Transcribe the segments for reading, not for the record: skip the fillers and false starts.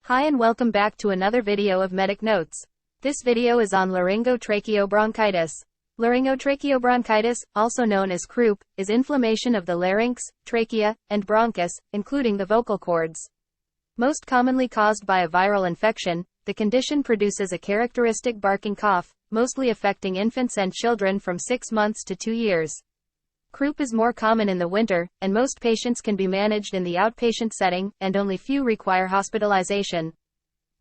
Hi and welcome back to another video of Medic Notes. This video is on laryngotracheobronchitis. Laryngotracheobronchitis, also known as croup, is inflammation of the larynx, trachea, and bronchus, including the vocal cords. Most commonly caused by a viral infection, the condition produces a characteristic barking cough, mostly affecting infants and children from 6 months to 2 years. Croup is more common in the winter, and most patients can be managed in the outpatient setting, and only few require hospitalization.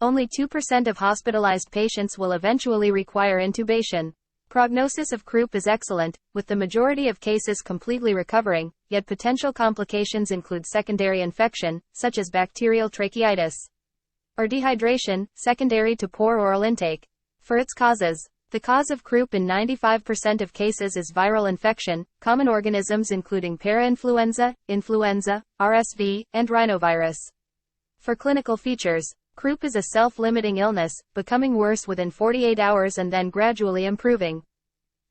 Only 2% of hospitalized patients will eventually require intubation. Prognosis of croup is excellent, with the majority of cases completely recovering, yet potential complications include secondary infection, such as bacterial tracheitis, or dehydration, secondary to poor oral intake. For its causes, the cause of croup in 95% of cases is viral infection, common organisms including parainfluenza, influenza, RSV, and rhinovirus. For clinical features, croup is a self-limiting illness, becoming worse within 48 hours and then gradually improving.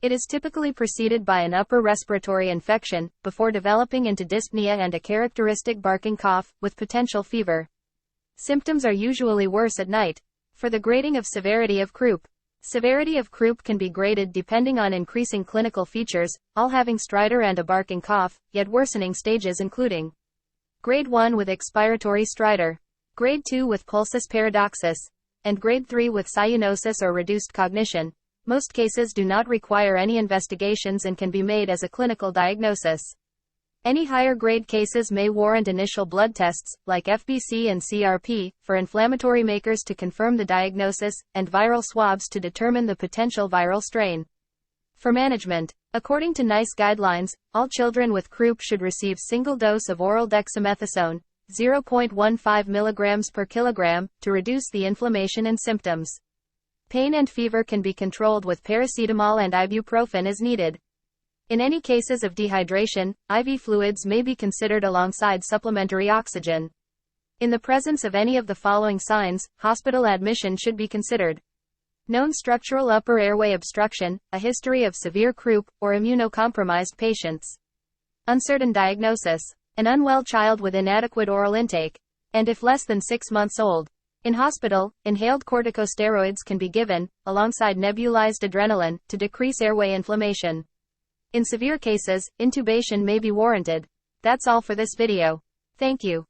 It is typically preceded by an upper respiratory infection, before developing into dyspnea and a characteristic barking cough, with potential fever. Symptoms are usually worse at night. For the grading of severity of croup, severity of croup can be graded depending on increasing clinical features, all having stridor and a barking cough, yet worsening stages including Grade 1 with expiratory stridor, Grade 2 with pulsus paradoxus, and Grade 3 with cyanosis or reduced cognition. Most cases do not require any investigations and can be made as a clinical diagnosis. Any higher grade cases may warrant initial blood tests, like FBC and CRP, for inflammatory markers to confirm the diagnosis, and viral swabs to determine the potential viral strain. For management, according to NICE guidelines, all children with croup should receive single dose of oral dexamethasone, 0.15 mg per kilogram, to reduce the inflammation and symptoms. Pain and fever can be controlled with paracetamol and ibuprofen as needed. In any cases of dehydration, IV fluids may be considered alongside supplementary oxygen. In the presence of any of the following signs, hospital admission should be considered: known structural upper airway obstruction, a history of severe croup, or immunocompromised patients. Uncertain diagnosis: an unwell child with inadequate oral intake, and if less than 6 months old. In hospital, inhaled corticosteroids can be given, alongside nebulized adrenaline, to decrease airway inflammation. In severe cases, intubation may be warranted. That's all for this video. Thank you.